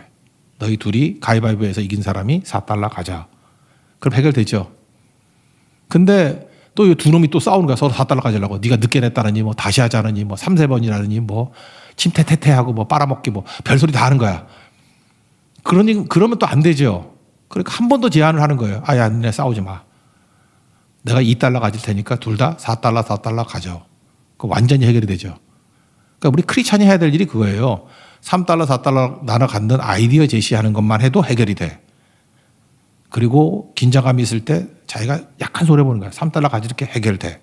너희 둘이 가위바위보에서 이긴 사람이 4달러 가자. 그럼 해결되죠. 근데 또 이 두 놈이 또 싸우는 거야. 서로 4달러 가지려고. 네가 늦게 냈다느니 뭐 다시 하자느니 뭐 3-4번이라느니 뭐 침태태태하고 뭐 빨아먹기 뭐 별소리 다 하는 거야. 그러면 또 안 되죠. 그러니까 한 번 더 제안을 하는 거예요. 아, 야, 니네 싸우지 마. 내가 2달러 가질 테니까 둘 다 4달러, 4달러 가져. 그 완전히 해결이 되죠. 그러니까 우리 크리스찬이 해야 될 일이 그거예요. 3달러, 4달러 나눠 갖는 아이디어 제시하는 것만 해도 해결이 돼. 그리고 긴장감이 있을 때 자기가 약간 손해보는 거야. 3달러 가지게 해결돼.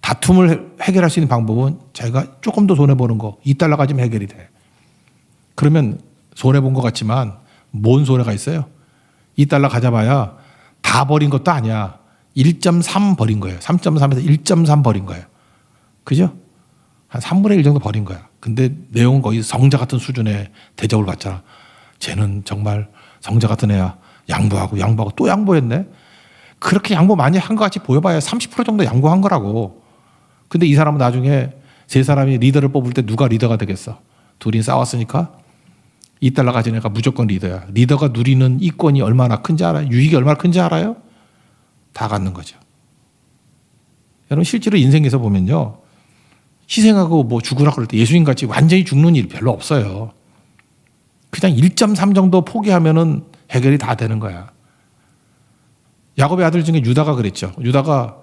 다툼을 해결할 수 있는 방법은 자기가 조금 더 손해보는 거. 2달러 가지면 해결이 돼. 그러면 손해본 것 같지만 뭔 손해가 있어요? 2달러 가져봐야 다 버린 것도 아니야. 1.3 버린 거예요. 3.3에서 1.3 버린 거예요. 그죠? 한 3분의 1 정도 버린 거야. 근데 내용은 거의 성자 같은 수준의 대접을 받잖아. 쟤는 정말 성자 같은 애야. 양보하고 또 양보했네. 그렇게 양보 많이 한 것 같이 보여봐야 30% 정도 양보한 거라고. 근데 이 사람은 나중에 세 사람이 리더를 뽑을 때 누가 리더가 되겠어? 둘이 싸웠으니까 2달러 가진 애가 무조건 리더야. 리더가 누리는 이권이 얼마나 큰지 알아요? 유익이 얼마나 큰지 알아요? 다 갖는 거죠. 여러분 실제로 인생에서 보면요. 희생하고 뭐 죽으라 그럴 때 예수님같이 완전히 죽는 일 별로 없어요. 그냥 1.3 정도 포기하면은 해결이 다 되는 거야. 야곱의 아들 중에 유다가 그랬죠. 유다가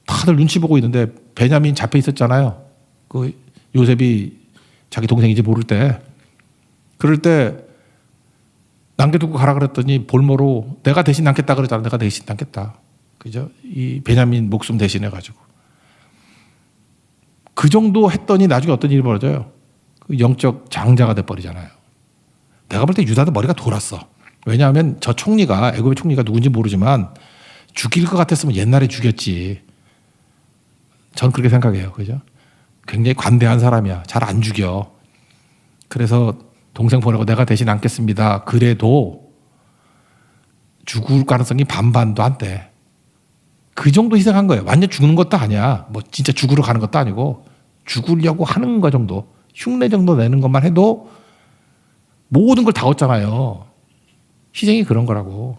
다들 눈치 보고 있는데 베냐민 잡혀 있었잖아요. 그 요셉이 자기 동생인지 모를 때. 그럴 때 남겨두고 가라 그랬더니 볼모로 내가 대신 남겠다 그랬잖아. 내가 대신 남겠다. 그죠? 이 베냐민 목숨 대신해가지고. 그 정도 했더니 나중에 어떤 일이 벌어져요? 그 영적 장자가 돼버리잖아요. 내가 볼 때 유다도 머리가 돌았어. 왜냐하면 저 총리가, 애굽의 총리가 누군지 모르지만 죽일 것 같았으면 옛날에 죽였지. 전 그렇게 생각해요. 그죠? 굉장히 관대한 사람이야. 잘 안 죽여. 그래서 동생 보내고 내가 대신 안겠습니다. 그래도 죽을 가능성이 반반도 안 돼. 그 정도 희생한 거예요. 완전 죽는 것도 아니야. 뭐 진짜 죽으러 가는 것도 아니고 죽으려고 하는 거 정도. 흉내 정도 내는 것만 해도 모든 걸 다 얻잖아요. 희생이 그런 거라고.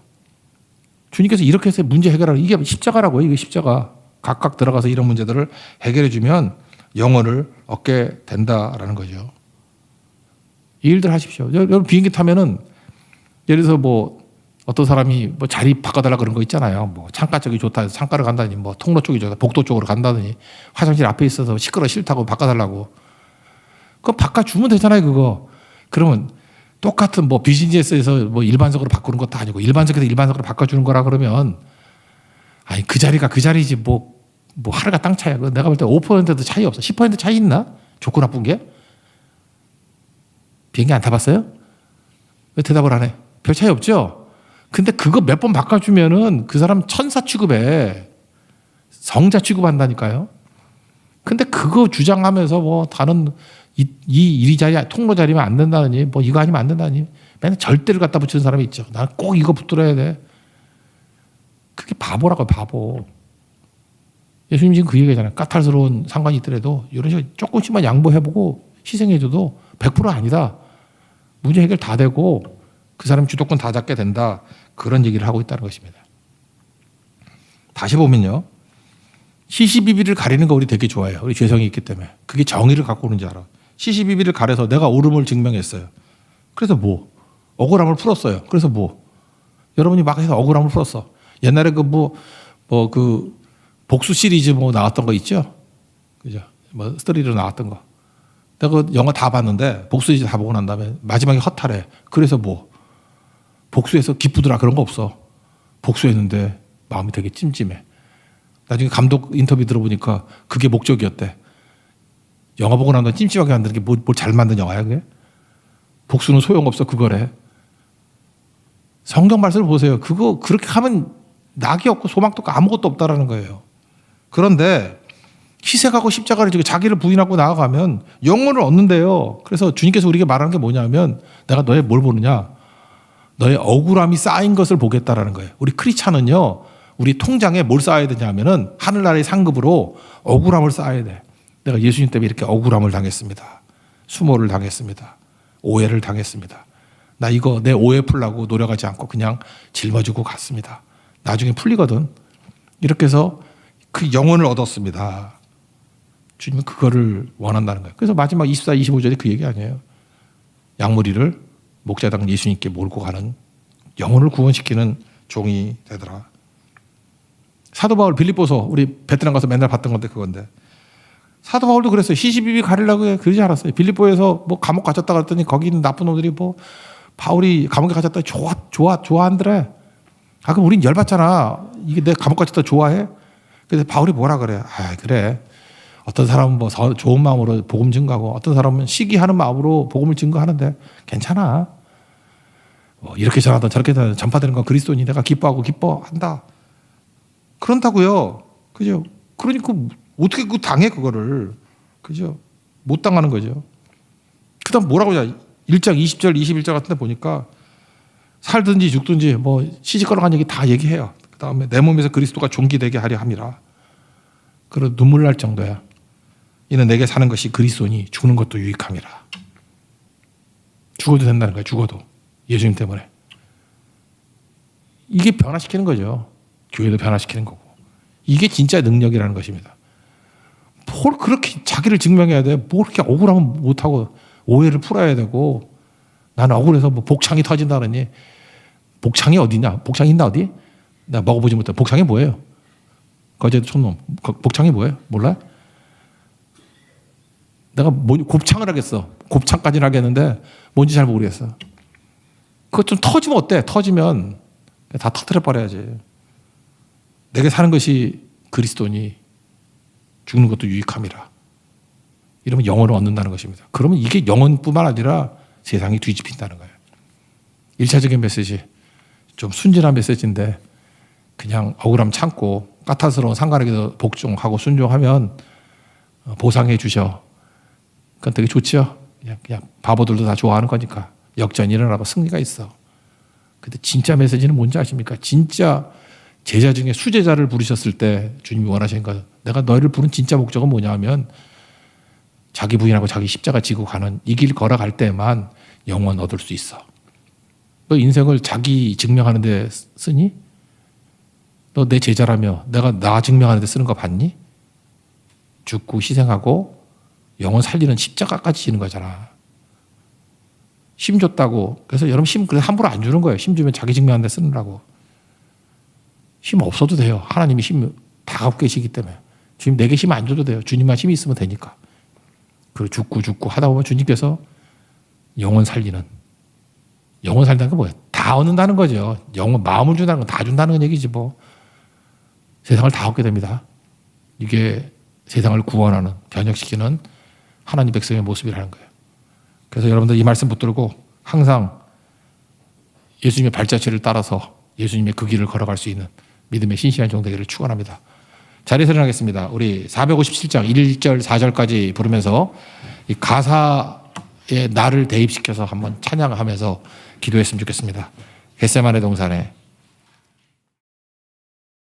주님께서 이렇게 해서 문제 해결하는 이게 십자가라고요. 이게 십자가. 각각 들어가서 이런 문제들을 해결해 주면 영혼을 얻게 된다라는 거죠. 이 일들 하십시오. 여러분 비행기 타면은 예를 들어서 뭐 어떤 사람이 뭐 자리 바꿔달라 그런 거 있잖아요. 뭐 창가 쪽이 좋다 해서 창가를 간다니 뭐 통로 쪽이 좋다 복도 쪽으로 간다더니 화장실 앞에 있어서 시끄러 싫다고 바꿔달라고. 그거 바꿔주면 되잖아요. 그거. 그러면 똑같은 뭐 비즈니스에서 뭐 일반석으로 바꾸는 것도 아니고 일반석에서 일반석으로 바꿔주는 거라 그러면 아니 그 자리가 그 자리지 뭐 하루가 땅 차이야. 내가 볼 때 5%도 차이 없어. 10% 차이 있나? 좋고 나쁜 게? 비행기 안 타봤어요? 왜 대답을 안 해? 별 차이 없죠? 근데 그거 몇 번 바꿔주면은 그 사람 천사 취급해. 성자 취급한다니까요. 근데 그거 주장하면서 뭐 다른 이 일이 자리 통로 자리면 안 된다니 뭐 이거 아니면 안 된다니 맨날 절대를 갖다 붙이는 사람이 있죠. 나는 꼭 이거 붙들어야 돼. 그게 바보라고요, 바보. 예수님 지금 그 얘기잖아요. 까탈스러운 상관이 있더라도 이런 식으로 조금씩만 양보해보고 희생해줘도 100% 아니다. 문제 해결 다 되고 그 사람 주도권 다 잡게 된다. 그런 얘기를 하고 있다는 것입니다. 다시 보면요. 시시비비를 가리는 거 우리 되게 좋아해요. 우리 죄성이 있기 때문에. 그게 정의를 갖고 오는 줄 알아. 시시비비를 가려서 내가 옳음을 증명했어요. 그래서 뭐? 억울함을 풀었어요. 그래서 뭐? 여러분이 막 해서 억울함을 풀었어. 옛날에 그 복수 시리즈 뭐 나왔던 거 있죠? 그죠? 뭐 스토리로 나왔던 거. 내가 그 영화 다 봤는데 복수 시리즈 다 보고 난 다음에 마지막에 허탈해. 그래서 뭐? 복수해서 기쁘더라 그런 거 없어. 복수했는데 마음이 되게 찜찜해. 나중에 감독 인터뷰 들어보니까 그게 목적이었대. 영화 보고 난 다음에 찜찜하게 만드는 게 뭘 잘 만든 영화야 그게? 복수는 소용없어 그거래. 성경 말씀을 보세요. 그거 그렇게 하면 낙이 없고 소망도 없고 아무것도 없다라는 거예요. 그런데 희생하고 십자가를 지고 자기를 부인하고 나아가면 영혼을 얻는데요. 그래서 주님께서 우리에게 말하는 게 뭐냐면 내가 너의 뭘 보느냐? 너의 억울함이 쌓인 것을 보겠다라는 거예요. 우리 크리스찬은요. 우리 통장에 뭘 쌓아야 되냐면은 하늘나라의 상급으로 억울함을 쌓아야 돼. 내가 예수님 때문에 이렇게 억울함을 당했습니다. 수모를 당했습니다. 오해를 당했습니다. 나 이거 내 오해 풀라고 노력하지 않고 그냥 짊어지고 갔습니다. 나중에 풀리거든. 이렇게 해서 그 영혼을 얻었습니다. 주님은 그거를 원한다는 거예요. 그래서 마지막 24, 25절에 그 얘기 아니에요. 양무리를 목자당 예수님께 몰고 가는 영혼을 구원시키는 종이 되더라. 사도 바울 빌립보서 우리 베트남 가서 맨날 봤던 건데 그건데 사도 바울도 그랬어요. 시시비비 가리려고 그러지 않았어요. 빌립보에서 뭐 감옥 갇혔다 그랬더니 거기 있는 나쁜 놈들이 뭐 바울이 감옥에 갇혔다 좋아한더래. 아 그럼 우린 열받잖아. 이게 내 감옥 갇혔다 좋아해? 그래서 바울이 뭐라 그래? 아 그래. 어떤 사람은 뭐 좋은 마음으로 복음 증거하고 어떤 사람은 시기하는 마음으로 복음을 증거하는데 괜찮아. 뭐 이렇게 전하든 저렇게 전파되는 건 그리스도니 내가 기뻐하고 기뻐한다. 그런다고요. 그죠? 그러니까 어떻게 그 당해 그거를. 그죠? 못 당하는 거죠. 그다음 뭐라고 하냐? 1장 20절 21절 같은 데 보니까 살든지 죽든지 뭐 시집 걸어간 얘기 다 얘기해요. 그다음에 내 몸에서 그리스도가 존귀되게 하려 함이라. 그런 눈물 날 정도야. 이는 내게 사는 것이 그리스도니 죽는 것도 유익함이라. 죽어도 된다는 거야. 죽어도. 예수님 때문에. 이게 변화시키는 거죠. 교회도 변화시키는 거고. 이게 진짜 능력이라는 것입니다. 뭘 그렇게 자기를 증명해야 돼. 뭘 그렇게 억울하면 못하고 오해를 풀어야 되고 나는 억울해서 뭐 복창이 터진다느니 복창이 어디냐? 복창이 있나 어디? 나 먹어보지 못해. 복창이 뭐예요? 거제도 촌놈. 복창이 뭐예요? 몰라? 내가 곱창을 하겠어. 곱창까지는 하겠는데 뭔지 잘 모르겠어. 그거 좀 터지면 어때? 터지면 다 터뜨려 버려야지. 내게 사는 것이 그리스도니 죽는 것도 유익함이라. 이러면 영혼을 얻는다는 것입니다. 그러면 이게 영혼뿐만 아니라 세상이 뒤집힌다는 거예요. 1차적인 메시지, 좀 순진한 메시지인데 그냥 억울함 참고 까탈스러운 상관에게도 복종하고 순종하면 보상해 주셔. 그건 되게 좋죠. 그냥 바보들도 다 좋아하는 거니까 역전이 일어나고 승리가 있어. 근데 진짜 메시지는 뭔지 아십니까? 진짜 제자 중에 수제자를 부르셨을 때 주님이 원하시는 거 내가 너희를 부른 진짜 목적은 뭐냐 하면 자기 부인하고 자기 십자가 지고 가는 이 길 걸어갈 때만 영원 얻을 수 있어. 너 인생을 자기 증명하는 데 쓰니? 너 내 제자라며 내가 나 증명하는 데 쓰는 거 봤니? 죽고 희생하고 영혼 살리는 십자가까지 지는 거잖아. 힘 줬다고. 그래서 여러분 힘 함부로 안 주는 거예요. 힘 주면 자기 증명하는 데 쓰느라고. 힘 없어도 돼요. 하나님이 힘 다 갖고 계시기 때문에. 주님 내게 힘 안 줘도 돼요. 주님만 힘이 있으면 되니까. 그리고 죽고 하다 보면 주님께서 영혼 살리는. 영혼 살리는 게 뭐예요? 다 얻는다는 거죠. 영혼 마음을 준다는 건 다 준다는 얘기지 뭐. 세상을 다 얻게 됩니다. 이게 세상을 구원하는 변혁시키는 하나님 백성의 모습이라는 거예요. 그래서 여러분들 이 말씀 붙들고 항상 예수님의 발자취를 따라서 예수님의 그 길을 걸어갈 수 있는 믿음의 신실한 종 되기를 축원합니다. 자리에서 일어나겠습니다. 우리 457장 1절 4절까지 부르면서 이 가사의 나를 대입시켜서 한번 찬양하면서 기도했으면 좋겠습니다. 겟세마네 동산에